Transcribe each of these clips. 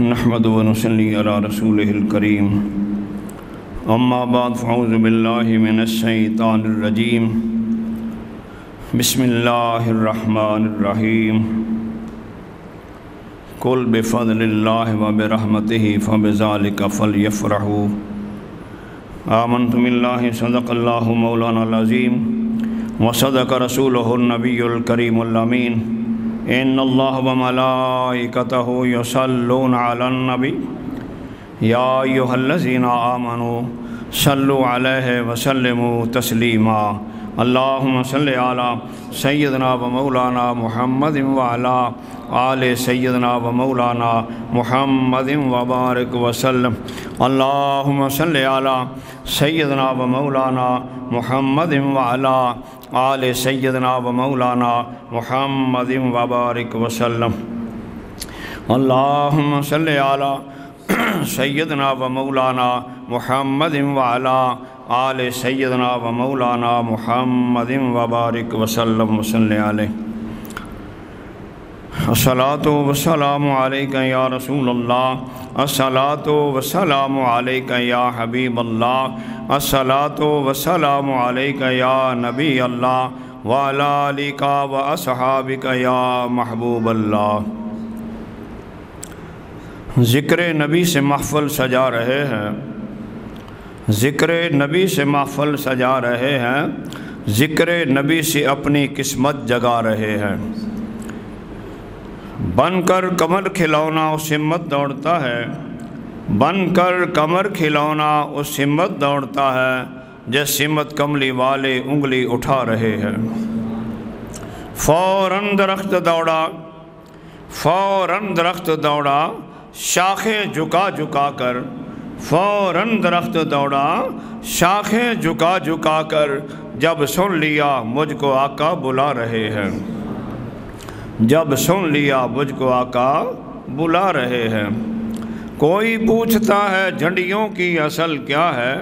نحمد و نصلی علی رسولہ الکریم اما بعد فاعوذ باللہ من الشیطان الرجیم بسم اللہ الرحمن الرحیم قل بفضل اللہ و برحمتہ فبذالک فلیفرحوا آمنت باللہ صدق اللہ مولانا العظیم وصدق رسولہ النبی الکریم الامین ان اللہ و ملائکتہ یصلون علی النبی یا ایھا الذین آمنوا صلوا علیہ وسلموا تسلیما اللہم صلی علی سیدنا و مولانا محمد وعلی آل سیدنا و مولانا محمد وبارک وسلم اللہم صلی علی سیدنا و مولانا محمد وعلی آل سیدنا و مولانا محمد وبارک وسلم اللہم صلی علی سیدنا و مولانا محمد وعلی آل سیدنا و مولانا محمد وبارک وسلم وصلی علیہ الصلاۃ والسلام علیک یا رسول اللہ الصلاۃ والسلام علیک یا حبیب اللہ الصلاۃ والسلام علیک یا نبی اللہ وعلی آلک و اصحابک یا محبوب اللہ۔ ذکر نبی سے محفل سجا رہے ہیں، ذکر نبی سے محفل سجا رہے ہیں، ذکر نبی سے اپنی قسمت جگا رہے ہیں۔ بن کر کمر کھلونا اس ہمت دوڑتا ہے، بن کر کمر کھلونا اس ہمت دوڑتا ہے جس ہمت کملی والے انگلی اٹھا رہے ہیں۔ فوراً درخت دوڑا، فوراً درخت دوڑا شاخیں جھکا جھکا کر، فوراً درخت دوڑا شاخیں جھکا جھکا کر، جب سن لیا مجھ کو آقا بلا رہے ہیں، جب سن لیا مجھ کو آقا بلا رہے ہیں۔ کوئی پوچھتا ہے جھنڈیوں کی اصل کیا ہے،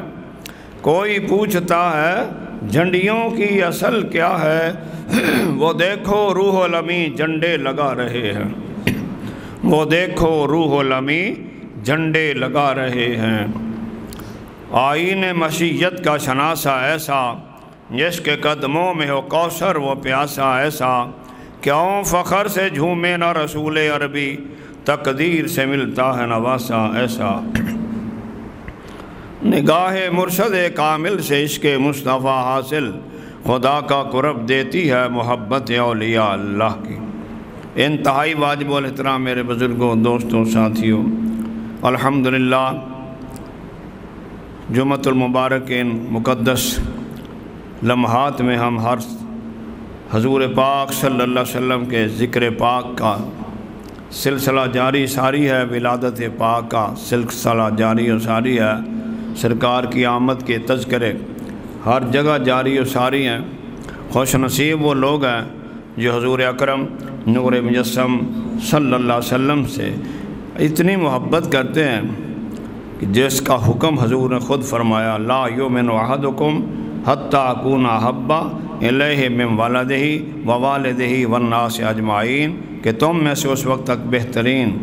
کوئی پوچھتا ہے جھنڈیوں کی اصل کیا ہے، وہ دیکھو روح الامین جھنڈے لگا رہے ہیں، وہ دیکھو روح الامین جھنڈے لگا رہے ہیں۔ آئین مشیت کا شناسہ ایسا، جس کے قدموں میں ہو کوثر وہ پیاسا ایسا، کیوں فخر سے جھومے نہ رسول عربی، تقدیر سے ملتا ہے نواسا ایسا۔ نگاہ مرشد کامل سے عشق مصطفیٰ حاصل، خدا کا قرب دیتی ہے محبت اولیاء اللہ کی۔ انتہائی واجب الاحترام میرے بزرگوں، دوستوں، ساتھیوں، الحمدللہ جمعۃ المبارک ان مقدس لمحات میں ہم ہر حضور پاک صلی اللہ علیہ وسلم کے ذکر پاک کا سلسلہ جاری ساری ہے، ولادت پاک کا سلسلہ جاری و ساری ہے، سرکار کی آمد کے تذکرے ہر جگہ جاری و ساری ہیں۔ خوش نصیب وہ لوگ ہیں جو حضور اکرم نور مجسم صلی اللہ علیہ وسلم سے اتنی محبت کرتے ہیں کہ جس کا حکم حضور نے خود فرمایا، لا یؤمن احدکم حتی اکون احب الیہ من ولدہ ووالدہ والناس اجمعین، کہ تم میں سے اس وقت تک بہترین،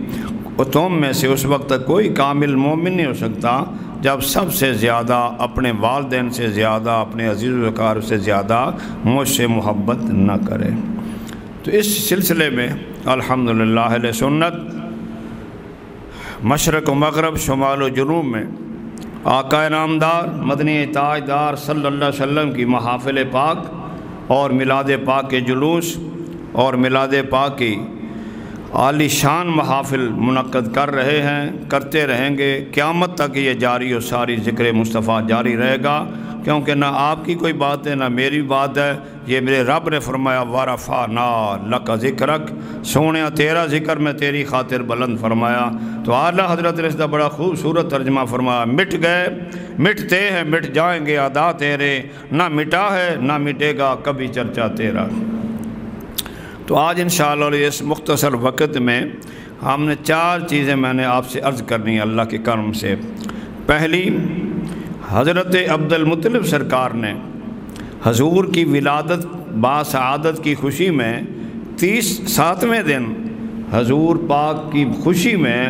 تم میں سے اس وقت تک کوئی کامل مومن نہیں ہو سکتا جب سب سے زیادہ اپنے والدین سے زیادہ اپنے عزیز و اقارب سے زیادہ مجھ سے محبت نہ کرے۔ تو اس سلسلے میں الحمدللہ اہل سنت مشرق و مغرب شمال و جنوب میں آقا نامدار مدنی تاجدار صلی اللہ علیہ وسلم کی محافل پاک اور میلاد پاک کے جلوس اور میلاد پاک کی عالی شان محافل منعقد کر رہے ہیں، کرتے رہیں گے، قیامت تک یہ جاری و ساری ذکر مصطفیٰ جاری رہے گا، کیونکہ نہ آپ کی کوئی بات ہے نہ میری بات ہے، یہ میرے رب نے فرمایا وَرَفَعْنَا لَكَ ذِكْرَكَ، سونیا تیرا ذکر میں تیری خاطر بلند فرمایا۔ تو اعلیٰ حضرت نے اس کا بڑا خوبصورت ترجمہ فرمایا، مٹ گئے مٹتے ہیں مٹ جائیں گے ادا تیرے، نہ مٹا ہے نہ مٹے گا کبھی چرچا تیرا۔ تو آج انشاءاللہ اس مختصر وقت میں ہم نے 4 چیزیں میں نے آپ سے عرض کرنی ہے اللہ کے کرم سے۔ پہلی، حضرت عبد المطلب سرکار نے حضور کی ولادت باسعادت کی خوشی میں 37ویں دن حضور پاک کی خوشی میں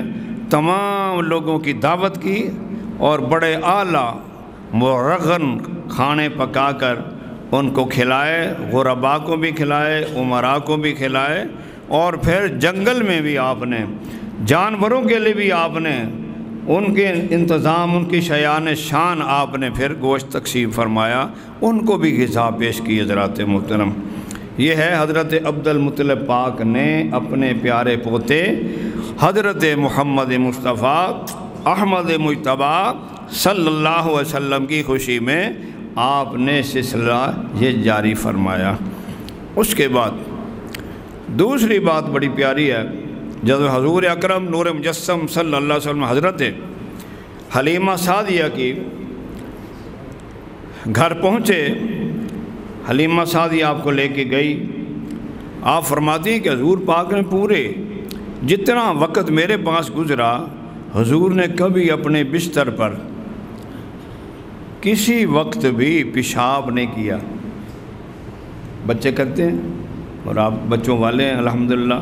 تمام لوگوں کی دعوت کی اور بڑے اعلیٰ مرغن کھانے پکا کر ان کو کھلائے، غربا کو بھی کھلائے، امراء کو بھی کھلائے، اور پھر جنگل میں بھی آپ نے جانوروں کے لیے بھی آپ نے ان کے انتظام، ان کی شیان شان آپ نے پھر گوشت تقسیم فرمایا، ان کو بھی غذا پیش کی حضرات محترم۔ یہ ہے حضرت عبد المطلب پاک نے اپنے پیارے پوتے حضرت محمد مصطفیٰ احمد مجتبیٰ صلی اللہ علیہ وسلم کی خوشی میں آپ نے سلسلہ یہ جاری فرمایا۔ اس کے بعد دوسری بات بڑی پیاری ہے، جب حضور اکرم نور مجسم صلی اللہ علیہ وسلم حضرت حلیمہ سعدیہ کی گھر پہنچے، حلیمہ سعدیہ آپ کو لے کے گئی، آپ فرماتی ہیں کہ حضور پاک نے پورے جتنا وقت میرے پاس گزرا، حضور نے کبھی اپنے بستر پر کسی وقت بھی پیشاب نہیں کیا۔ بچے کرتے ہیں اور آپ بچوں والے ہیں الحمدللہ،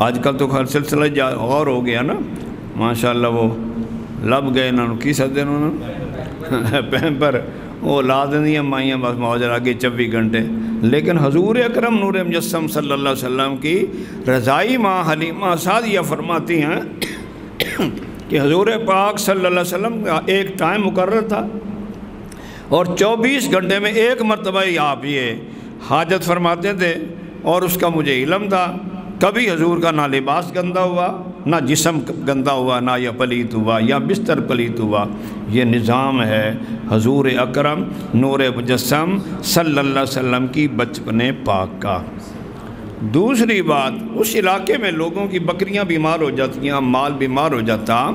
آج کل تو ہر سلسلہ غور ہو گیا نا، ماشاءاللہ وہ لب گئے انہوں کی سدے انہوں پہن پر وہ اولاد نہیں مائیاں بس موجر آگے 24 گھنٹے، لیکن حضور اکرم نور مجسم صلی اللہ علیہ وسلم کی رضائی ماں حلیمہ سعدیہ فرماتی ہیں کہ حضور پاک صلی اللہ علیہ وسلم کا ایک ٹائم مقرر تھا اور 24 گھنٹے میں ایک مرتبہ ہی آپ یہ حاجت فرماتے تھے، اور اس کا مجھے علم تھا، کبھی حضور کا نہ لباس گندا ہوا، نہ جسم گندا ہوا، نہ یہ پلیت ہوا یا بستر پلیت ہوا۔ یہ نظام ہے حضور اکرم نور مجسم صلی اللہ علیہ وسلم کی بچپن پاک کا۔ دوسری بات، اس علاقے میں لوگوں کی بکریاں بیمار ہو جاتی ہیں، مال بیمار ہو جاتا،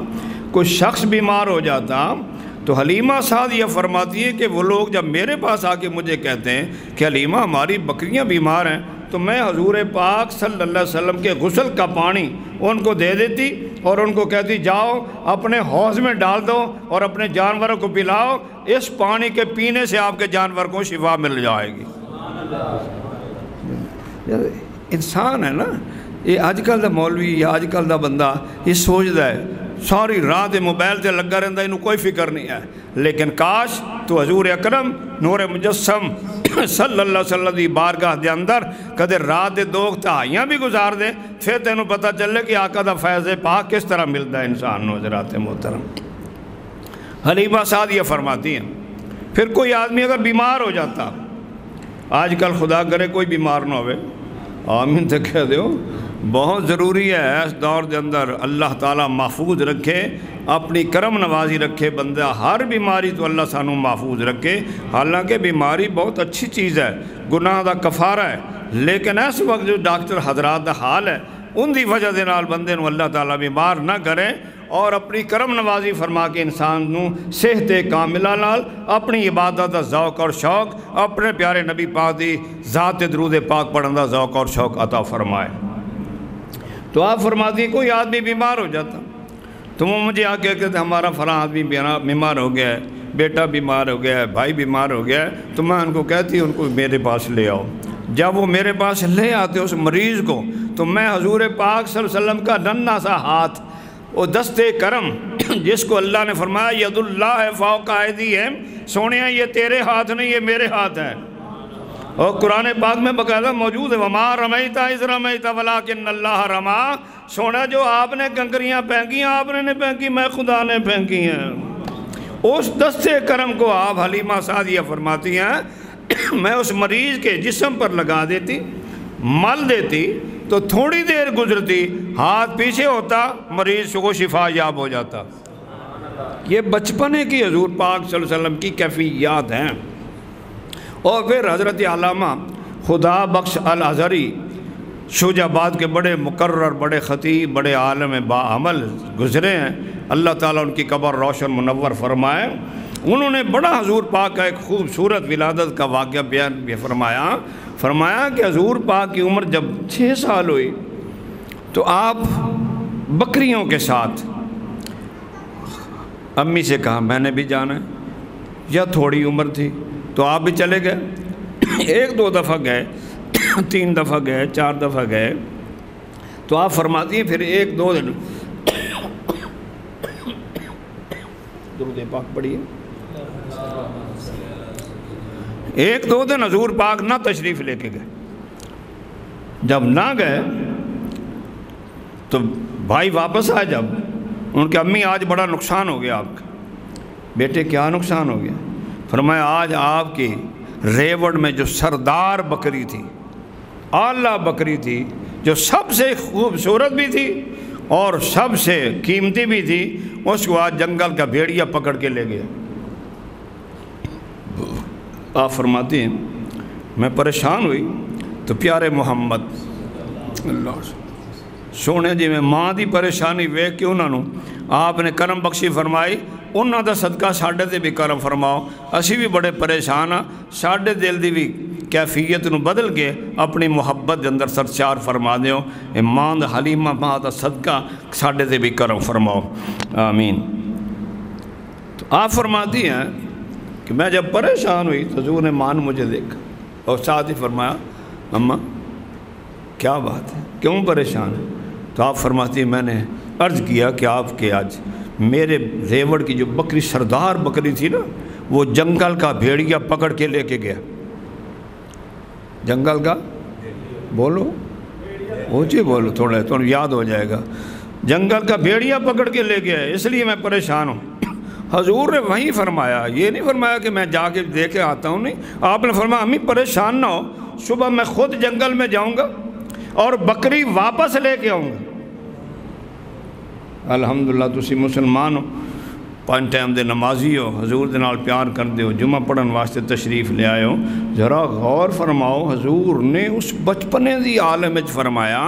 کوئی شخص بیمار ہو جاتا، تو حلیمہ سعدیہ فرماتی ہے کہ وہ لوگ جب میرے پاس آ کے مجھے کہتے ہیں کہ حلیمہ ہماری بکریاں بیمار ہیں، تو میں حضور پاک صلی اللہ علیہ وسلم کے غسل کا پانی ان کو دے دیتی اور ان کو کہتی جاؤ اپنے حوض میں ڈال دو اور اپنے جانوروں کو پلاؤ، اس پانی کے پینے سے آپ کے جانور کو شفا مل جائے گی۔ انسان ہے نا یہ، آج کل دا مولوی یا آج کل دا بندہ یہ سوچتا ہے ساری رات موبائل تے لگا رہتا، انہوں کوئی فکر نہیں ہے، لیکن کاش تو حضور اکرم نور مجسم صلی اللہ علیہ وسلم دی بارگاہ دے اندر کدے رات دے 2 تہائیاں بھی گزار دے، پھر تینوں پتہ چلے کہ آقا دا فیض پاک کس طرح ملتا ہے انسان نو۔ حضرات محترم حلیمہ سعدیہ فرماتی ہیں پھر کوئی آدمی اگر بیمار ہو جاتا، آج کل خدا کرے کوئی بیمار نہ ہوئے، آمین تو کہہ دیو، بہت ضروری ہے اس دور دے اندر اللہ تعالیٰ محفوظ رکھے، اپنی کرم نوازی رکھے، بندہ ہر بیماری تو اللہ سانو محفوظ رکھے۔ حالانکہ بیماری بہت اچھی چیز ہے، گناہ دا کفارہ ہے، لیکن اس وقت جو ڈاکٹر حضرات دا حال ہے ان دی وجہ دے نال بندے نو اللہ تعالیٰ بیمار نہ کرے، اور اپنی کرم نوازی فرما کے انسان نو صحت کاملہ نال اپنی عبادت دا ذوق اور شوق، اپنے پیارے نبی پاک دی ذات درود پاک پڑھن دا ذوق اور شوق عطا فرمائے۔ تو آپ فرماتی ہیں کوئی آدمی بیمار ہو جاتا تو وہ مجھے آ کے کہتے ہمارا فلاں آدمی بیمار ہو گیا ہے، بیٹا بیمار ہو گیا ہے، بھائی بیمار ہو گیا ہے، تو میں ان کو کہتی ان کو میرے پاس لے آؤ۔ جب وہ میرے پاس لے آتے اس مریض کو، تو میں حضور پاک صلی اللہ علیہ وسلم کا ننھا سا ہاتھ، وہ دست کرم جس کو اللہ نے فرمایا ید اللہ فوق ایدیہم، سونیا یہ تیرے ہاتھ نہیں یہ میرے ہاتھ ہے، اور قرآن پاک میں باقاعدہ موجود ہے وما رمیت اذ رمیت ولکن اللہ رما، سونا جو آپ نے کنکریاں پھینکی آپ نے نہیں پھینکی، میں خدا نے پھینکی ہیں۔ اس دست کرم کو آپ حلیمہ سعدیہ فرماتی ہیں میں اس مریض کے جسم پر لگا دیتی، مل دیتی، تو تھوڑی دیر گزرتی ہاتھ پیچھے ہوتا، مریض کو شفا یاب ہو جاتا۔ یہ بچپنے کی حضور پاک صلی اللہ علیہ وسلم کی کیفیات ہیں۔ اور پھر حضرت علامہ خدا بخش الازہری شوج آباد کے بڑے مقرر، بڑے خطیب، بڑے عالم باعمل گزرے ہیں، اللہ تعالیٰ ان کی قبر روشن منور فرمائے۔ انہوں نے بڑا حضور پاک کا ایک خوبصورت ولادت کا واقعہ بیان بھی فرمایا کہ حضور پاک کی عمر جب 6 سال ہوئی تو آپ بکریوں کے ساتھ امی سے کہا میں نے بھی جانا ہے، یا تھوڑی عمر تھی تو آپ بھی چلے گئے، 1-2 دفعہ گئے، 3 دفعہ گئے، 4 دفعہ گئے، تو آپ فرماتی ہیں پھر 1-2 دن درود پاک پڑھیے۔ ایک دو دن حضور پاک نہ تشریف لے کے گئے، جب نہ گئے تو بھائی واپس آئے، جب ان کے امی آج بڑا نقصان ہو گیا آپ کا۔ بیٹے کیا نقصان ہو گیا؟ فرمایا آج آپ کی ریوڑ میں جو سردار بکری تھی، اعلیٰ بکری تھی، جو سب سے خوبصورت بھی تھی اور سب سے قیمتی بھی تھی، اس کو آج جنگل کا بھیڑیا پکڑ کے لے گیا۔ آپ فرماتی ہیں میں پریشان ہوئی تو پیارے محمد اللہ سونے جی میں ماں دی پریشانی ویکھ کے انہوں آپ نے کرم بخشی فرمائی، انہوں دا صدقہ ساڑھے تے بھی کرم فرماؤ، اسی بھی بڑے پریشان ہاں، ساڑھے دل دی بھی کیفیت نو بدل کے اپنی محبت دے اندر سرچار فرما دیو، اے ماں دا حلیمہ ماں دا صدقہ ساڑھے تے بھی کرم فرماؤ، آمین۔ تو آپ فرماتی ہیں کہ میں جب پریشان ہوئی تو حضور نے مان مجھے دیکھا اور ساتھ ہی فرمایا اماں کیا بات ہے، کیوں پریشان ہے؟ تو آپ فرماتی ہیں میں نے عرض کیا کہ آپ کے آج میرے ریوڑ کی جو بکری سردار بکری تھی نا، وہ جنگل کا بھیڑیا پکڑ کے لے کے گیا۔ جنگل کا بولو اونچی بولو، تھوڑا یاد ہو جائے گا۔ جنگل کا بھیڑیا پکڑ کے لے گیا، اس لیے میں پریشان ہوں۔ حضور نے وہیں فرمایا، یہ نہیں فرمایا کہ میں جا کے دیکھے آتا ہوں، نہیں، آپ نے فرمایا امی پریشان نہ ہو، صبح میں خود جنگل میں جاؤں گا اور بکری واپس لے کے آؤں گا۔ الحمدللہ تسی مسلمان ہو، 5 ٹائم دے نمازی ہو، حضور دے نال پیار کر دے ہو، جمعہ پڑھن واسطے تشریف لے آئے ہو، ذرا غور فرماؤ حضور نے اس بچپنے دی عالم وچ فرمایا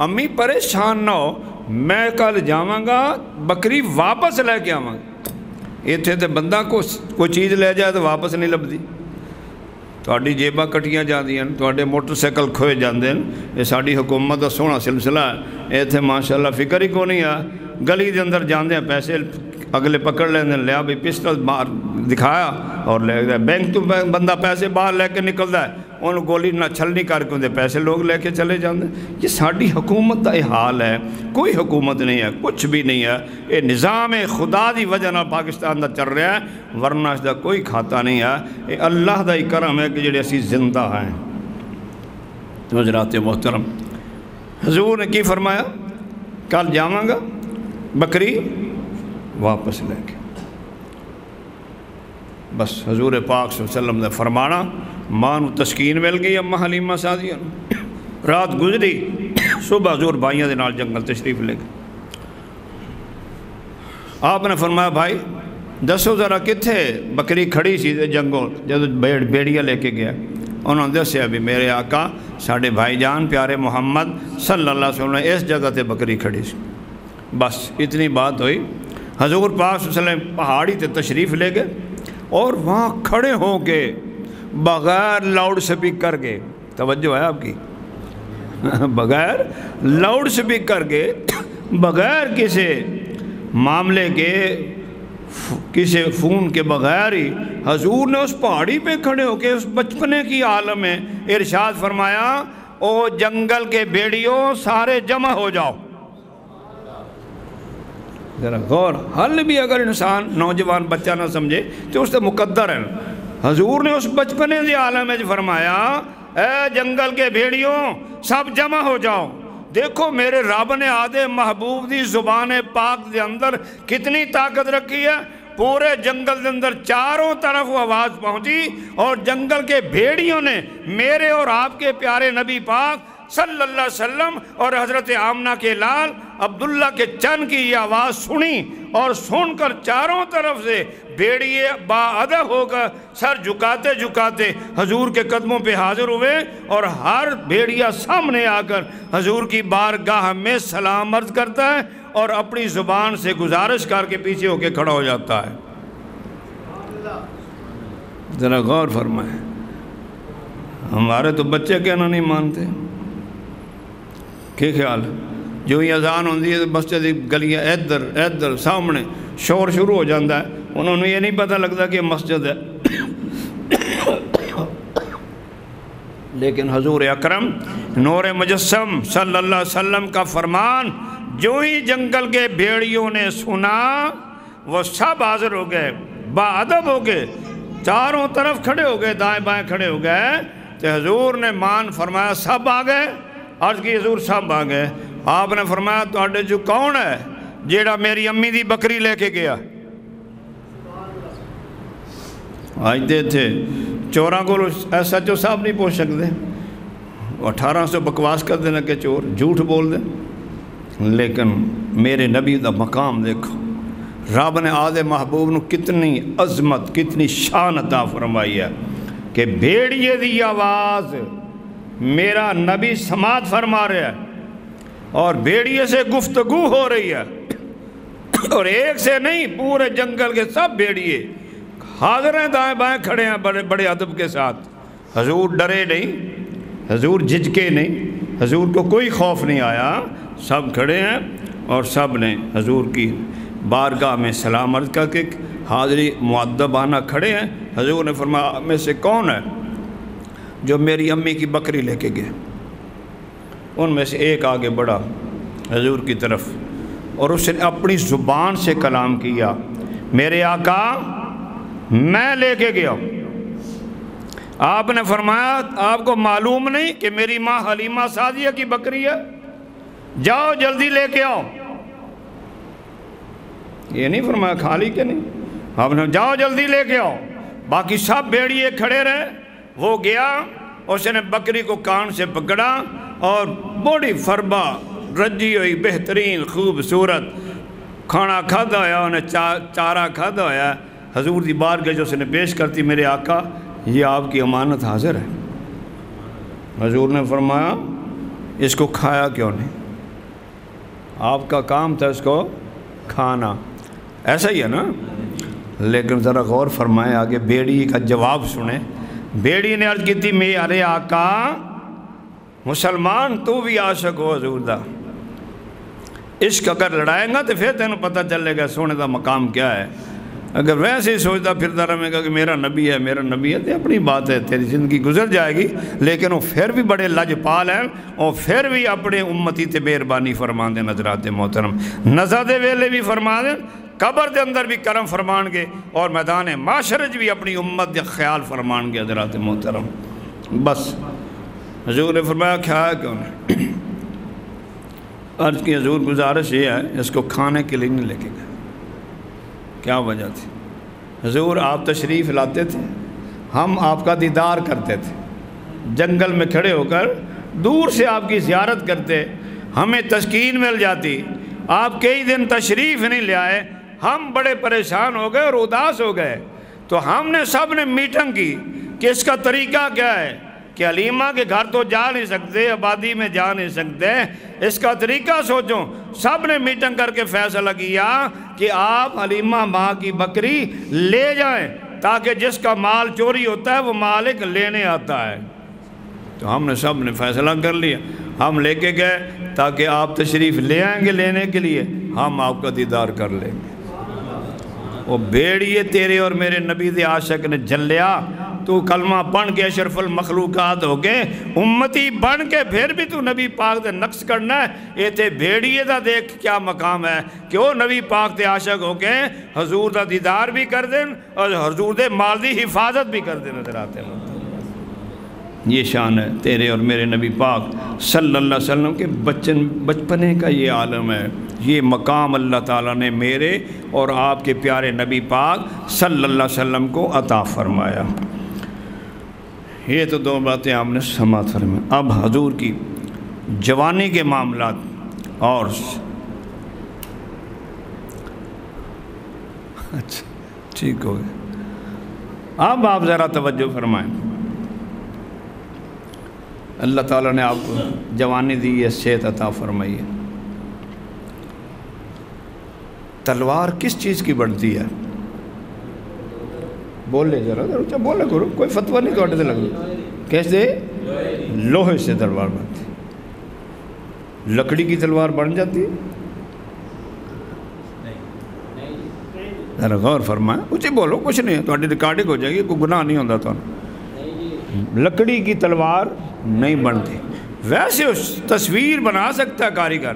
امی پریشان نہ ہو، میں کل جاواں گا بکری واپس لے کے آواں گا۔ اتنے تو بندہ کوئی چیز لے جائے تو واپس نہیں لبدی، تھوڑی جیباں کٹیاں جاندیاں، تھوڑے موٹر سائیکل کھوئے جاندے ہیں، یہ ساری حکومت کا سونا سلسلہ ہے۔ اتنے ماشاءاللہ فکر ہی کو نہیں ہے، گلی دے اندر جاندے ہیں، پیسے اگلے پکڑ لیندے، لیا بھی پسٹل مار دکھایا اور لے گیا، بینک تو بندہ پیسے باہر لے کے نکلتا ہے، انہوں گولی نہ چھلنی کر کے اندر پیسے لوگ لے کے چلے جاندے۔ یہ ساری حکومت کا یہ حال ہے، کوئی حکومت نہیں ہے، کچھ بھی نہیں ہے، یہ نظام خدا دی وجہ نہ پاکستان دا چل رہا ہے، ورنہ اس دا کوئی کھاتا نہیں ہے۔ یہ اللہ دا ہی کرم ہے کہ جڑے اسی زندہ ہیں۔ حضرات محترم، حضور نے کی فرمایا کل جاواں گا بکری واپس لے کے، بس حضور پاک صلی اللہ علیہ وسلم نے فرمانا، ماں نو تسکین مل گئی، اماں حلیمہ سعدیہ رات گزری، صبح حضور بھائیاں دے نال جنگل تشریف لے گئے۔ آپ نے فرمایا بھائی دسو ذرا کتھے بکری کھڑی سی جنگل جب بیڑیا لے کے گیا؟ انہوں نے دسیا بھی میرے آقا ساڑھے بھائی جان پیارے محمد صلی اللہ علیہ وسلم اس جگہ تے بکری کھڑی سی، بس اتنی بات ہوئی۔ حضور پاک صلی اللہ علیہ وسلم پہاڑی تے تشریف لے گئے اور وہاں کھڑے ہو کے بغیر لاؤڈ سپیکر کے، توجہ ہے آپ کی، بغیر لاؤڈ سپیکر کے، بغیر کسی معاملے کے، کسی فون کے بغیر ہی حضور نے اس پہاڑی پہ کھڑے ہو کے اس بچپنے کی عالم میں ارشاد فرمایا او جنگل کے بیڑیوں سارے جمع ہو جاؤ۔ ذرا غور، حل بھی اگر انسان نوجوان بچہ نہ سمجھے تو اس سے مقدر ہے۔ حضور نے اس بچپنے دی عالم میں فرمایا اے جنگل کے بھیڑیوں سب جمع ہو جاؤ۔ دیکھو میرے رب نے آدھے محبوب دی زبان پاک دے اندر کتنی طاقت رکھی ہے، پورے جنگل دے اندر چاروں طرف وہ آواز پہنچی اور جنگل کے بھیڑیوں نے میرے اور آپ کے پیارے نبی پاک صلی اللہ علیہ وسلم اور حضرت آمنہ کے لال عبداللہ کے چن کی یہ آواز سنی اور سن کر چاروں طرف سے بھیڑیے باادب ہو کر سر جھکاتے جھکاتے حضور کے قدموں پہ حاضر ہوئے اور ہر بھیڑیا سامنے آ کر حضور کی بارگاہ میں سلام عرض کرتا ہے اور اپنی زبان سے گزارش کر کے پیچھے ہو کے کھڑا ہو جاتا ہے۔ ذرا غور فرمائیں، ہمارے تو بچے کہنا نہیں مانتے، کیا خیال ہے؟ جو ہی اذان ہوندی ہے مسجد گلیاں ادھر ادھر سامنے شور شروع ہو جاتا ہے، انہوں نے یہ نہیں پتہ لگتا کہ مسجد ہے۔ لیکن حضور اکرم نور مجسم صلی اللہ علیہ وسلم کا فرمان جو ہی جنگل کے بھیڑیوں نے سنا وہ سب حاضر ہو گئے، باادب ہو گئے، چاروں طرف کھڑے ہو گئے، دائیں بائیں کھڑے ہو گئے۔ تو حضور نے مان فرمایا سب آ گئے؟ عرض کی حضور سب آ گئے۔ آپ نے فرمایا تواڈے جو کون ہے جیڑا میری امی دی بکری لے کے گیا؟ آج دے تھے چوراں کو ایسا جو صاحب نہیں پوچھ سکتے، 1800 بکواس کر دینا کہ چور جھوٹ بول دیں، لیکن میرے نبی دا مقام دیکھو، رب نے آدھے محبوب نو کتنی عظمت کتنی شان عطا فرمائی ہے کہ بھیڑیے دی آواز میرا نبی سماعت فرما رہا ہے اور بھیڑیے سے گفتگو ہو رہی ہے، اور ایک سے نہیں پورے جنگل کے سب بھیڑیے حاضر ہیں، دائیں بائیں کھڑے ہیں بڑے بڑے ادب کے ساتھ۔ حضور ڈرے نہیں، حضور جھجکے نہیں، حضور کو کوئی خوف نہیں آیا، سب کھڑے ہیں اور سب نے حضور کی بارگاہ میں سلام عرض کر کے حاضری مؤدبانہ کھڑے ہیں۔ حضور نے فرمایا میں سے کون ہے جو میری امی کی بکری لے کے گئے؟ ان میں سے ایک آگے بڑھا حضور کی طرف اور اس نے اپنی زبان سے کلام کیا، میرے آقا میں لے کے گیا۔ آپ نے فرمایا آپ کو معلوم نہیں کہ میری ماں حلیمہ سعدیہ کی بکری ہے؟ جاؤ جلدی لے کے آؤ۔ یہ نہیں فرمایا خالی کے نہیں، آپ نے جاؤ جلدی لے کے آؤ۔ باقی سب بھیڑیے کھڑے رہے، وہ گیا، اس نے بکری کو کان سے پکڑا اور بڑی فربا رجی ہوئی بہترین خوبصورت کھانا کھادا ہویا، انہیں چارہ کھادا ہویا، حضور دی بارگاہ جو اس نے پیش کرتی، میرے آقا یہ آپ کی امانت حاضر ہے۔ حضور نے فرمایا اس کو کھایا کیوں نہیں؟ آپ کا کام تھا اس کو کھانا، ایسا ہی ہے نا؟ لیکن ذرا غور فرمائے، آگے بیڑی کا جواب سنیں۔ بیڑی نے عرض کی تھی میرے آقا مسلمان تو بھی عاشق ہو حضور دا، عشق اگر لڑائیں گا تو پھر تینوں پتہ چلے گا سونے دا مقام کیا ہے۔ اگر ویسے ہی سوچتا پھرتا رہے گا کہ میرا نبی ہے میرا نبی ہے، تو اپنی بات ہے، تیری زندگی گزر جائے گی، لیکن وہ پھر بھی بڑے لجپال ہیں، اور پھر بھی اپنے امتی تے مہربانی فرما دیں۔ حضرات محترم نزا دے ویلے بھی فرما دیں، قبر دے اندر بھی کرم فرمان گے، اور میدان معاشرج بھی اپنی امت دے خیال فرمان گے۔ حضرات محترم بس حضور نے فرمایا کھایا کیوں نہیں؟ عرض کی حضور گزارش یہ ہے اس کو کھانے کے لیے نہیں لے کے گئے۔ کیا وجہ تھی؟ حضور آپ تشریف لاتے تھے، ہم آپ کا دیدار کرتے تھے، جنگل میں کھڑے ہو کر دور سے آپ کی زیارت کرتے، ہمیں تسکین مل جاتی۔ آپ کئی دن تشریف نہیں لے آئے، ہم بڑے پریشان ہو گئے اور اداس ہو گئے، تو ہم نے سب نے میٹنگ کی کہ اس کا طریقہ کیا ہے کہ حلیمہ کے گھر تو جا نہیں سکتے، آبادی میں جا نہیں سکتے، اس کا طریقہ سوچو۔ سب نے میٹنگ کر کے فیصلہ کیا کہ آپ حلیمہ ماں کی بکری لے جائیں، تاکہ جس کا مال چوری ہوتا ہے وہ مالک لینے آتا ہے۔ تو ہم نے سب نے فیصلہ کر لیا، ہم لے کے گئے تاکہ آپ تشریف لے آئیں گے لینے کے لیے، ہم آپ کا دیدار کر لیں گے۔ وہ بیڑیے تیرے اور میرے نبی دے عاشق نے جلیا، تو کلمہ پڑھ کے اشرف المخلوقات ہو گئے، امتی بن کے پھر بھی تو نبی پاک دے نقص کرنا ہے۔ یہ تے بھیڑیے دا دیکھ کیا مقام ہے کہ وہ نبی پاک دے عاشق ہو کے حضور دا دیدار بھی کر دیں اور حضور دے مال دی حفاظت بھی کر دیں۔ نظر آتے ہیں یہ شان ہے تیرے اور میرے نبی پاک صلی اللہ علیہ وسلم کے بچپنے کا یہ عالم ہے، یہ مقام اللہ تعالیٰ نے میرے اور آپ کے پیارے نبی پاک صلی اللہ علیہ وسلم کو عطا فرمایا۔ یہ تو دو باتیں آپ نے سماعت فرمائی۔ اب حضور کی جوانی کے معاملات اور اچھا ٹھیک ہو گئے، اب آپ ذرا توجہ فرمائیں۔ اللہ تعالیٰ نے آپ کو جوانی دی ہے، صحت عطا فرمائی ہے۔ تلوار کس چیز کی بڑھتی ہے؟ بولے ذرا اچھا بولے کرو، کوئی فتویٰ نہیں توڑے لگ کیسے؟ لوہے سے تلوار بنتی، لکڑی کی تلوار بن جاتی ہے؟ ذرا غور فرمائیں، اچھے بولو، کچھ نہیں ہے، تھوڑی ریکارڈنگ ہو جائے گی، کوئی گناہ نہیں ہوتا۔ تو لکڑی کی تلوار نہیں بنتی، ویسے اس تصویر بنا سکتا ہے کاریگر،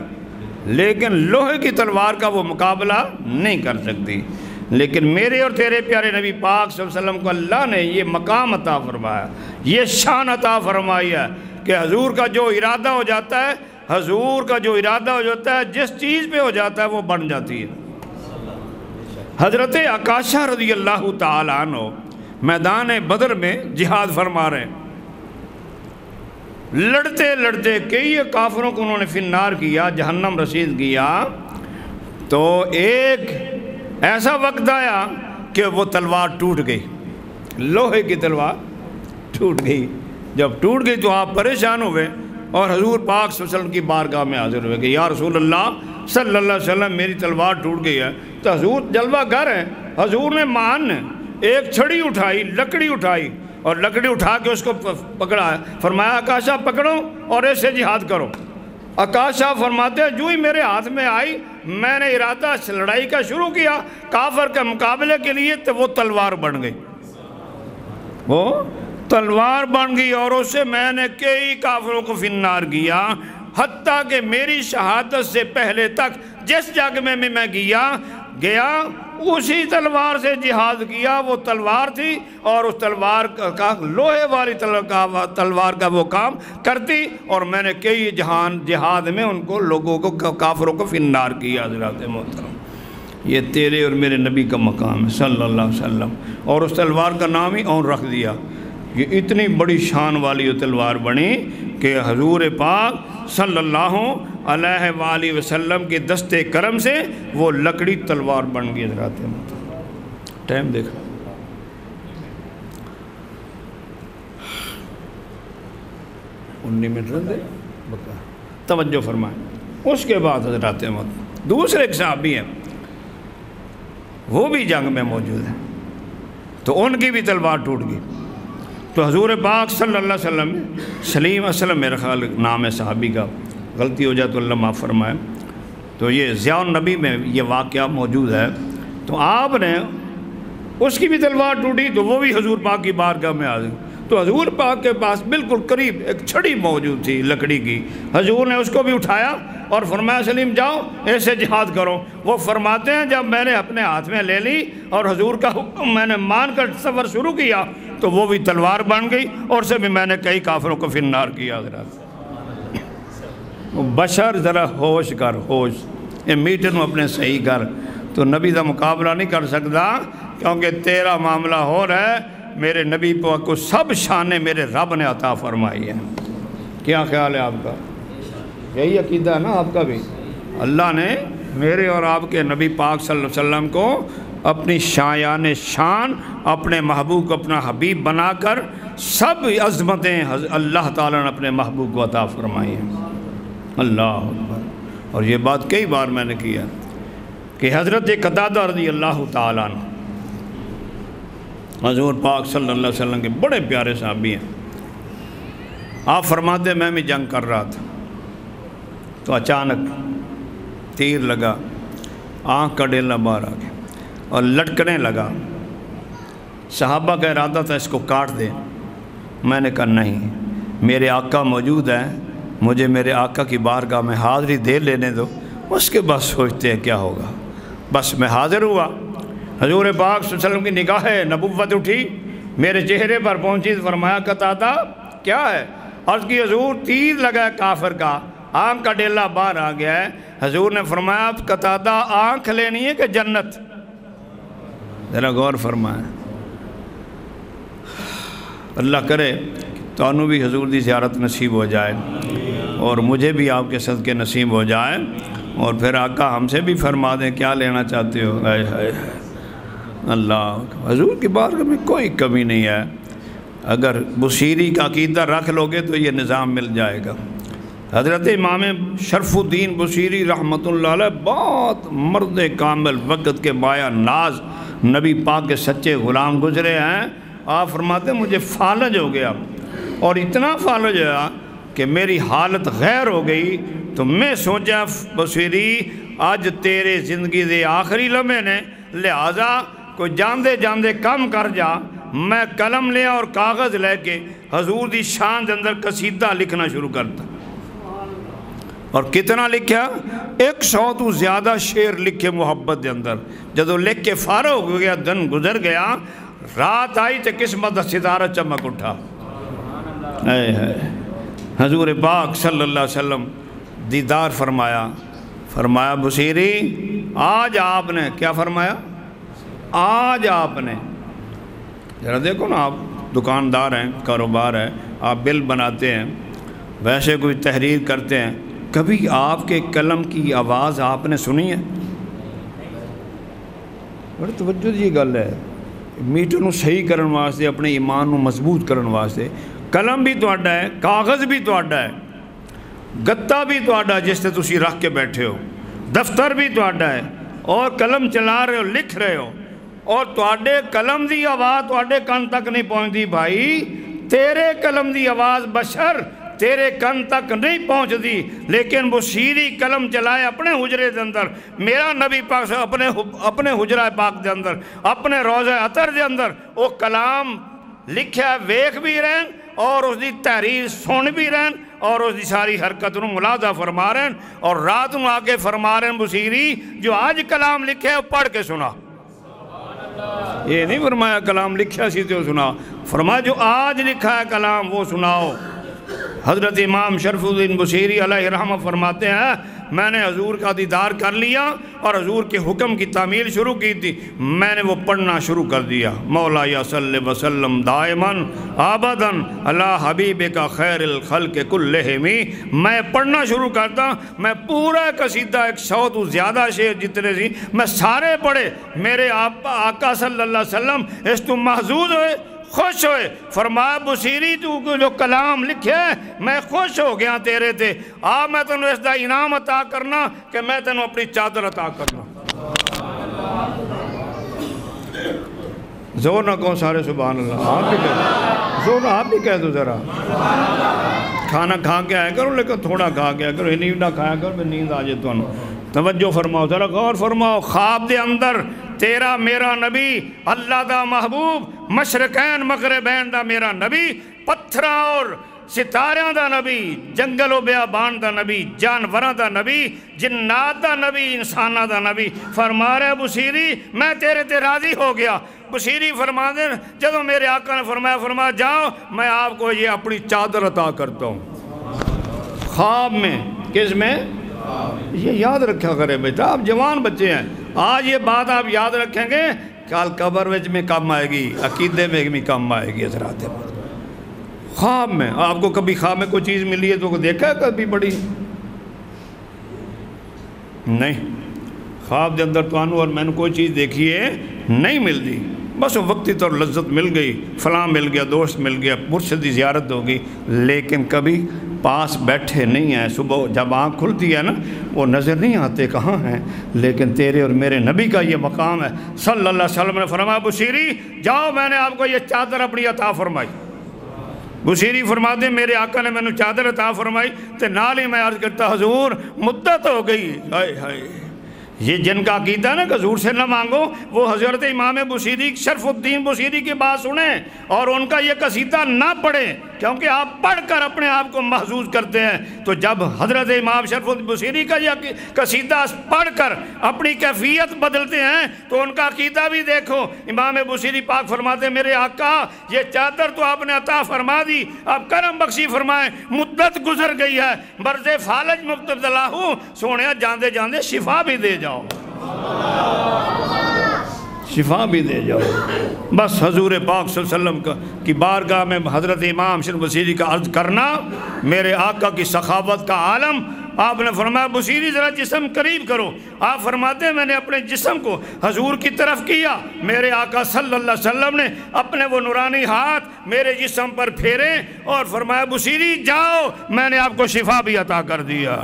لیکن لوہے کی تلوار کا وہ مقابلہ نہیں کر سکتی۔ لیکن میرے اور تیرے پیارے نبی پاک صلی اللہ علیہ وسلم کو اللہ نے یہ مقام عطا فرمایا، یہ شان عطا فرمائی ہے کہ حضور کا جو ارادہ ہو جاتا ہے، حضور کا جو ارادہ ہو جاتا ہے، جس چیز پہ ہو جاتا ہے وہ بن جاتی ہے۔ حضرت عکاشہ رضی اللہ تعالیٰ عنہ میدان بدر میں جہاد فرما رہے ہیں، لڑتے لڑتے کئی کافروں کو انہوں نے فی النار کیا، جہنم رسید کیا، تو ایک ایسا وقت آیا کہ وہ تلوار ٹوٹ گئی، لوہے کی تلوار ٹوٹ گئی۔ جب ٹوٹ گئی تو آپ پریشان ہوئے اور حضور پاک صلی اللہ علیہ وسلم کی بارگاہ میں حاضر ہوئے کہ یا رسول اللہ صلی اللہ علیہ وسلم میری تلوار ٹوٹ گئی ہے۔ تو حضور جلوہ گر ہیں، حضور نے مان ایک چھڑی اٹھائی، لکڑی اٹھائی اور لکڑی اٹھا کے اس کو پکڑا ہے، فرمایا عکاشہ پکڑو اور ایسے جہاد کرو۔ عکاشہ فرماتے ہیں جو ہی میرے ہاتھ میں آئی میں نے ارادہ لڑائی کا شروع کیا کافر کے مقابلے کے لیے، تو وہ تلوار بن گئی، وہ تلوار بن گئی اور اس سے میں نے کئی کافروں کو فی النار کیا، حتیٰ کہ میری شہادت سے پہلے تک جس جنگ میں میں گیا اسی تلوار سے جہاد کیا۔ وہ تلوار تھی اور اس تلوار کا لوہے والی تلوار کا وہ کام کرتی، اور میں نے کئی جہاد میں ان کو لوگوں کو کافروں کو فی النار کیا۔ حضرات محترم، یہ تیرے اور میرے نبی کا مقام ہے صلی اللہ علیہ وسلم، اور اس تلوار کا نام ہی اون رکھ دیا۔ یہ اتنی بڑی شان والی وہ تلوار بنی کہ حضور پاک صلی اللہ علیہ وآلہ وسلم کے دست کرم سے وہ لکڑی تلوار بن گئی۔ حضرات ٹائم دیکھا، منٹ رہے توجہ فرمائیں۔ اس کے بعد حضرات دوسرے ایک صحابی ہیں، وہ بھی جنگ میں موجود ہیں، تو ان کی بھی تلوار ٹوٹ گئی۔ تو حضور پاک صلی اللہ علیہ وسلم سلیم اسلم میرا خیال نام ہے صحابی کا، غلطی ہو جائے تو اللہ معاف فرمائے، تو یہ ضیاء النبی میں یہ واقعہ موجود ہے۔ تو آپ نے اس کی بھی تلوار ٹوٹی تو وہ بھی حضور پاک کی بارگاہ میں حاضر، تو حضور پاک کے پاس بالکل قریب ایک چھڑی موجود تھی لکڑی کی، حضور نے اس کو بھی اٹھایا اور فرمایا سلیم جاؤ ایسے جہاد کرو۔ وہ فرماتے ہیں جب میں نے اپنے ہاتھ میں لے لی اور حضور کا حکم میں نے مان کر سفر شروع کیا تو وہ بھی تلوار بن گئی، اور سے بھی میں نے کئی کافروں کو فی النار کیا۔ حضرات بشر ذرا ہوش کر، ہوش یہ میٹر میں اپنے صحیح کر، تو نبی کا مقابلہ نہیں کر سکتا، کیونکہ تیرا معاملہ ہو رہا ہے، میرے نبی کو سب شانیں میرے رب نے عطا فرمائی ہیں۔ کیا خیال ہے آپ کا؟ یہی عقیدہ ہے نا آپ کا بھی؟ اللہ نے میرے اور آپ کے نبی پاک صلی اللہ علیہ وسلم کو اپنی شایان شان، اپنے محبوب کو اپنا حبیب بنا کر سب عظمتیں اللہ تعالیٰ نے اپنے محبوب کو عطا فرمائی ہیں۔ اللہ اکبر۔ اور یہ بات کئی بار میں نے کیا کہ حضرت قتادہ رضی اللہ تعالیٰ عنہ حضور پاک صلی اللہ علیہ وسلم کے بڑے پیارے صحابی ہیں، آپ فرماتے میں بھی جنگ کر رہا تھا تو اچانک تیر لگا، آنکھ کا ڈیلا باہر آ گیا اور لٹکنے لگا۔ صحابہ کا ارادہ تھا اس کو کاٹ دیں، میں نے کہا نہیں، میرے آقا موجود ہیں، مجھے میرے آقا کی بارگاہ میں حاضری دے لینے دو، اس کے بعد سوچتے ہیں کیا ہوگا۔ بس میں حاضر ہوا، حضور پاک صلی اللہ علیہ وسلم کی نگاہ نبوت اٹھی، میرے چہرے پر پہنچی، فرمایا قتادہ کیا ہے؟ عرض کی حضور تیر لگا ہے کافر کا، آنکھ کا ڈیلا باہر آ گیا ہے۔ حضور نے فرمایا قتادہ آنکھ لینی ہے کہ جنت؟ ذرا غور فرمائیں۔ اللہ کرے تو انہوں بھی حضور دی زیارت نصیب ہو جائے اور مجھے بھی آپ کے صدقے نصیب ہو جائے، اور پھر آقا ہم سے بھی فرما دیں کیا لینا چاہتے ہو۔ اللہ حضور کی بارگاہ میں کوئی کمی نہیں ہے، اگر بصیری کا عقیدہ رکھ لو گے تو یہ نظام مل جائے گا۔ حضرت امام شرف الدین بصیری رحمۃ اللہ علیہ بہت مرد کامل، وقت کے مایہ ناز نبی پاک کے سچے غلام گزرے ہیں۔ آپ فرماتے ہیں مجھے فالج ہو گیا، اور اتنا فالج ہوا کہ میری حالت غیر ہو گئی، تو میں سوچا بصیری آج تیرے زندگی دے آخری لمحے نے، لہٰذا کوئی جاندے جاندے کم کر جا۔ میں قلم لے اور کاغذ لے کے حضور دی شان دے اندر قصیدہ لکھنا شروع کرتا، اور کتنا لکھا؟ 100 تو زیادہ شعر لکھے محبت دے اندر. جدو لکھ کے فارغ ہو گیا، دن گزر گیا، رات آئی تے قسمت دا ستارہ چمک اٹھا. حضور پاک صلی اللہ علیہ وسلم دیدار فرمایا. فرمایا بصیری آج آپ نے کیا فرمایا؟ آج آپ نے، ذرا دیکھو نا، آپ دکاندار ہیں، کاروبار ہے، آپ بل بناتے ہیں، ویسے کوئی تحریر کرتے ہیں، کبھی آپ کے قلم کی آواز آپ نے سنی ہے؟ بڑی توجہ دی گل ہے. میٹر نو صحیح کرن واسطے، اپنے ایمان نو مضبوط کرن واسطے قلم بھی تہاڈا ہے، کاغذ بھی تہاڈا ہے، گتا بھی تہاڈا جس تے تسی رکھ کے بیٹھے ہو، دفتر بھی تہاڈا ہے، اور قلم چلا رہے ہو، لکھ رہے ہو، اور تہاڈے قلم دی آواز تہاڈے کان تک نہیں پہنچتی. بھائی تیرے قلم دی آواز بشر تیرے کن تک نہیں پہنچ دی، لیکن بصیری قلم چلائے اپنے حجرے دے اندر، میرا نبی پاک سے اپنے حجرہ پاک دے اندر، اپنے روضہ عطر دے اندر وہ کلام لکھیا ویکھ بھی رہن، اور اس دی تحریر سن بھی رہن، اور اس دی ساری حرکت نو ملاحظہ فرما رہن، اور رات نو آگے فرما رہن بصیری جو آج کلام لکھے وہ پڑھ کے سنا. یہ نہیں فرمایا کلام لکھیا سی تو سنا، فرمایا جو آج لکھا ہے کلام وہ سناؤ. حضرت امام شرف الدین بصیری علیہ رحمہ فرماتے ہیں میں نے حضور کا دیدار کر لیا اور حضور کے حکم کی تعمیل شروع کی تھی، میں نے وہ پڑھنا شروع کر دیا. مولا یا صلی وسلم دائماً آباداً اللہ حبیب کا خیر الخلق کلہم. میں پڑھنا شروع کرتا، میں پورا قصیدہ 100 تو زیادہ شعر جتنے سی میں سارے پڑھے. میرے آقا صلی اللہ علیہ وسلم اس تو محظوظ ہوئے، خوش ہوئے. فرمایا بصیری تو جو کلام لکھے میں خوش ہو گیا تیرے تے، میں تینوں اس دا انعام عطا کرنا کہ میں تینوں اپنی چادر عطا کرنا. زور نہ کہو سارے سبحان اللہ. آپ بھی کہہ زور آپ بھی کہہ دو ذرا. کھانا کھا کے آیا کرو لیکن تھوڑا کھا کے آیا کرو، نیند نہ کھایا کرو پھر نیند آ جائے تمہیں. توجہ فرماؤ ذرا، غور فرماؤ. خواب دے اندر تیرا میرا نبی، اللہ دا محبوب، مشرقین مغربین دا میرا نبی، پتھراں اور ستاریاں دا نبی، جنگل و بیابان دا نبی، جانوراں دا نبی، جنات دا نبی، انساناں دا نبی. فرما رہے بصیری میں تیرے تے راضی ہو گیا. بصیری فرما دیں جدو میرے آقا نے فرمایا جاؤ میں آپ کو یہ اپنی چادر عطا کرتا ہوں. خواب میں، کس میں؟ یہ یاد رکھا کرے بیٹا، آپ جوان بچے ہیں، آج یہ بات آپ یاد رکھیں گے، کل قبر میں کم آئے گی، عقیدے میں بھی کم آئے گی. حضرات خواب میں آپ کو کبھی خواب میں کوئی چیز ملی ہے تو دیکھا ہے کبھی بڑی؟ نہیں. خواب دے اندر تو اور میں نے کوئی چیز دیکھی ہے نہیں ملتی، بس وہ وقتی طور لذت مل گئی، فلاں مل گیا، دوست مل گیا، مرشد کی زیارت ہوگی، لیکن کبھی پاس بیٹھے نہیں ہیں. صبح جب آنکھ کھلتی ہے نا وہ نظر نہیں آتے کہاں ہیں، لیکن تیرے اور میرے نبی کا یہ مقام ہے. صلی اللہ علیہ وسلم نے فرمایا بصیری جاؤ میں نے آپ کو یہ چادر اپنی عطا فرمائی. بصیری فرماتے ہیں میرے آقا نے میں نے چادر عطا فرمائی تو نال ہی میں عرض کرتا حضور مدت ہو گئی. ہائے ہائے، یہ جن کا عقیدہ ہے نا کہ حضور سے نہ مانگو، وہ حضرت امام بصیری شرف الدین بصیری کی بات سنیں اور ان کا یہ قصیدہ نہ پڑھیں، کیونکہ آپ پڑھ کر اپنے آپ کو محظوظ کرتے ہیں. تو جب حضرت امام شرف الدین بصیری کا یہ قصیدہ پڑھ کر اپنی کیفیت بدلتے ہیں تو ان کا عقیدہ بھی دیکھو. امام بصیری پاک فرماتے ہیں میرے آقا یہ چادر تو آپ نے عطا فرما دی، آپ کرم بخشی فرمائیں، مدت گزر گئی ہے، مرض فالج مبتلا ہوں، سونے جاندے جاندے شفا بھی دے جاؤ، شفا بھی دے جاؤ. بس حضور پاک صلی اللہ علیہ وسلم کی بارگاہ میں حضرت امام شرف بصیری کا عرض کرنا میرے آقا کی سخاوت کا عالم. آپ نے فرمایا بصیری ذرا جسم قریب کرو. آپ فرماتے ہیں میں نے اپنے جسم کو حضور کی طرف کیا، میرے آقا صلی اللہ علیہ وسلم نے اپنے وہ نورانی ہاتھ میرے جسم پر پھیرے اور فرمایا بصیری جاؤ میں نے آپ کو شفا بھی عطا کر دیا.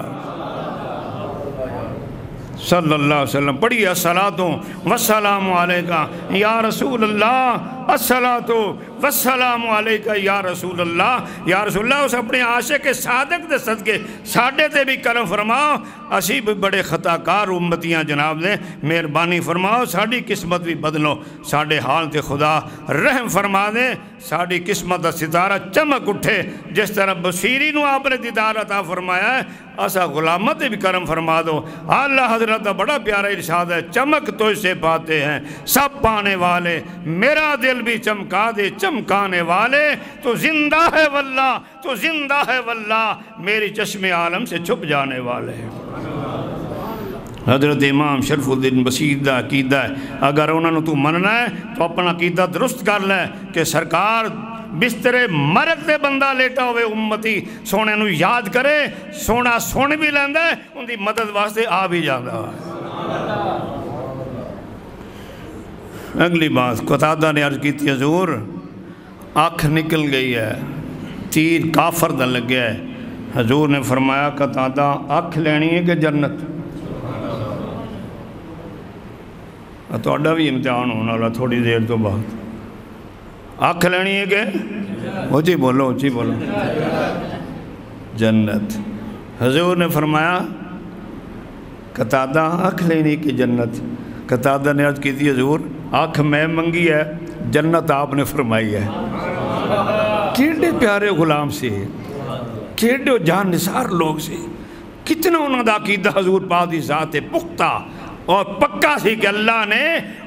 صلی اللہ علیہ وسلم پڑھیے الصلاۃ والسلام علیکہ یا رسول اللہ، الصلاۃ والسلام علیکہ یا رسول اللہ، یا رسول اللہ اس اپنے عاشق صادق دے صدقے ساڈے تے بھی کرم فرماؤ، اسی بھی بڑے خطا کار امتیاں جناب نے، مہربانی فرماؤ ساڈی قسمت بھی بدلو، ساڈے حال تے خدا رحم فرما دے، ساڈی قسمت دا ستارہ چمک اٹھے، جس طرح بصیری نو آپ نے دیدار عطا فرمایا ہے، اسا غلامت بھی کرم فرما دو۔ اللہ حضرت کا بڑا پیارا ارشاد ہے، چمک تو اسے پاتے ہیں سب پانے والے، میرا دل بھی چمکا دے چمکانے والے، تو زندہ ہے واللہ، تو زندہ ہے واللہ، میری چشم عالم سے چھپ جانے والے ہیں۔ حضرت امام شرف الدین بصیر دا عقیدہ ہے، اگر انہوں نے تو مننا ہے تو اپنا عقیدہ درست کر لے کہ سرکار بسترے مرگ دے بندہ لیٹا ہوئے امتی سونے نو یاد کرے، سونا سونے بھی لیندہ ہے، ان دی مدد واسطے آ بھی جاندہ ہے۔ اگلی بات قتادہ نے عرض کی تھی، حضور آنکھ نکل گئی ہے، تیر کافر دا لگ گیا ہے۔ حضور نے فرمایا قتادہ آنکھ لینی ہے کہ جنت؟ تو اڈا بھی امتحان ہونا والا تھوڑی دیر تو بعد، آنکھ لینی ہے کہ اچھی بولو اچھی بولو، جنت۔ حضور نے فرمایا قتادہ آنکھ لینی کہ جنت؟ قتادہ نے عرض کی تھی، حضور آنکھ میں منگی ہے، جنت آپ نے فرمائی ہے۔ کیڑے پیارے غلام سے، کیڑے جان نثار لوگ سے، کتنا انہوں دا عقیدہ حضور پاک دی ذات پختہ اور پکا سی کہ اللہ نے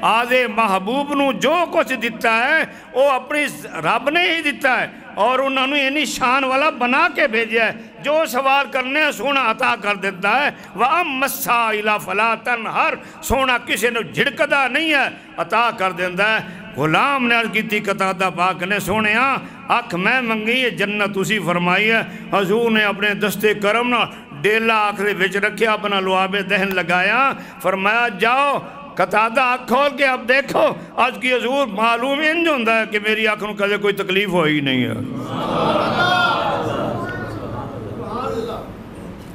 آدھے محبوب نو جو کچھ دیتا ہے وہ اپنی رب نے ہی دیتا ہے، اور انہوں نے انہی شان والا بنا کے بھیجا ہے، جو سوال کرنے سونا عطا کر دیتا ہے۔ وَأَمَّا السَّائِلَ فَلَا تَنْهَرْ، سونا کسی نے جھڑکدا نہیں ہے، عطا کر دیتا ہے۔ غلام نے عرض کی تھی قتادہ پاک نے، سونے آنکھ میں منگی ہے، جنت اسی فرمائی ہے۔ حضور نے اپنے دستے کرم نہ ڈیلا آنکھ دے وچ رکھیا، اپنا لعاب دہن لگایا، فرمایا جاؤ قتادہ آنکھ کھول کے اب دیکھو۔ آج کی حضور معلوم انج ہوندہ ہے کہ میری آنکھ نو کدے کوئی تکلیف ہوئی نہیں ہے۔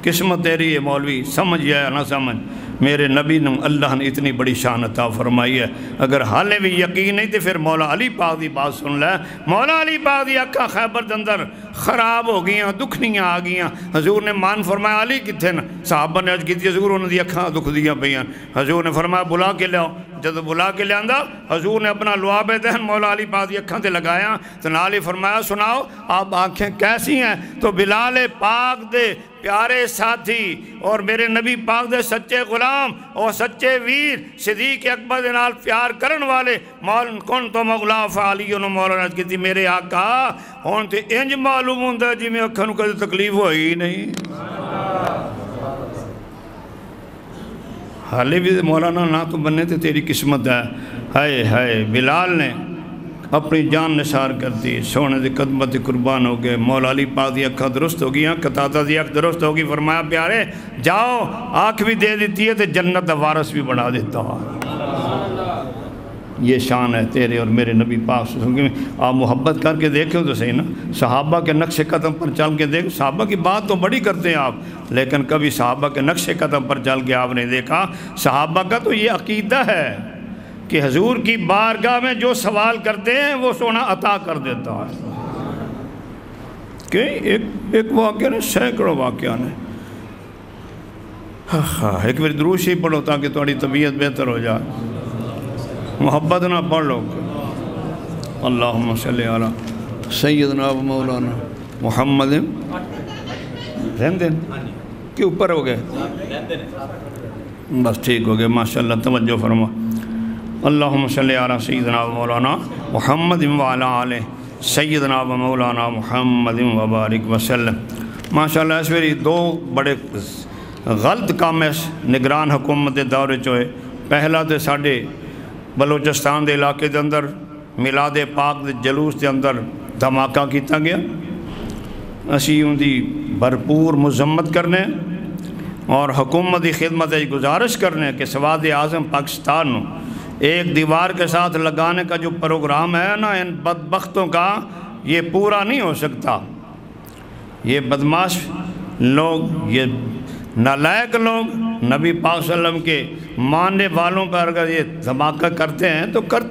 قسمت تیری ہے مولوی، سمجھ یا نہ سمجھ، میرے نبی نے اللہ نے اتنی بڑی شان عطا فرمائی ہے۔ اگر حالے بھی یقین نہیں تو پھر مولا علی پاک دی بات سن لے۔ مولا علی پاک دی اکھاں خیبر دے اندر خراب ہو گئیاں، دکھنیاں آ گئیاں، حضور نے مان فرمایا علی کتھے نا؟ صحابہ نے عرض کی تھی حضور انہوں دی اکھاں دکھ دیاں پئیاں۔ حضور نے فرمایا بلا کے لیاؤ، جب بلا کے لیاندہ حضور نے اپنا لعاب دہن مولا علی پاک دی اکھاں تے لگایا، تو نال ہی فرمایا سناؤ آپ آنکھیں کیسی ہیں؟ تو بلال پاک دے پیارے ساتھی اور میرے نبی پاک دے سچے غلام اور سچے ویر صدیق اکبر دے نال پیار کرن والے مول کون تو مغلا فعلی انہوں مولا نے کی تھی میرے آقا ہون تے انج معلوم ہوندہ جی میں اکھنوں کدے تکلیف ہوئی نہیں۔ حالے بھی مولانا نہ تو بننے تھے تیری قسمت ہے۔ ہائے ہائے بلال نے اپنی جان نثار کر دی، سونے دی قدمت قربان ہو گئے، مولا علی پاک دی اکھاں درست ہو گئی، قتادہ دی اکھ درست ہو گئی، فرمایا پیارے جاؤ آنکھ بھی دے دیتی ہے تو جنت دا وارث بھی بنا دیتا ہے۔ یہ شان ہے تیرے اور میرے نبی پاک صلی اللہ علیہ وسلم۔ آپ محبت کر کے دیکھو تو صحیح نا، صحابہ کے نقش قدم پر چل کے دیکھو، صحابہ کی بات تو بڑی کرتے ہیں آپ، لیکن کبھی صحابہ کے نقش قدم پر چل کے آپ نے دیکھا؟ صحابہ کا تو یہ عقیدہ ہے کہ حضور کی بارگاہ میں جو سوال کرتے ہیں وہ سونا عطا کر دیتا ہے۔ کہ ایک واقعہ نے سینکڑوں واقعہ نے، ایک بار درود شریف پڑھو تاکہ تھوڑی طبیعت بہتر ہو جائے، محبت نہ پڑھ لو۔ اللہم صلی علی سیدنا و مولانا محمد رہندن کے اوپر ہو گئے، بس ٹھیک ہو گئے، ماشاءاللہ توجہ فرما۔ اللہم صلی علی سیدنا و مولانا محمد وعلی آلہ سیدنا و مولانا محمد وبارک وسلم۔ ماشاءاللہ اس ویری دو بڑے غلط کام اس نگران حکومت دورے چوئے۔ پہلا تو ساڑھے بلوچستان دے علاقے دے اندر میلاد پاک دے جلوس دے اندر دھماکہ کیتا گیا، اسی ان دی بھرپور مذمت کرنے اور حکومت دی خدمت گزارش کرنے کہ سواد اعظم پاکستان نو ایک دیوار کے ساتھ لگانے کا جو پروگرام ہے نا، ان بدبختوں کا یہ پورا نہیں ہو سکتا۔ یہ بدماش لوگ، یہ نالائق لوگ نبی پاک صلی اللہ علیہ وسلم کے ماننے والوں پر اگر یہ دھماکہ کرتے ہیں تو کرتے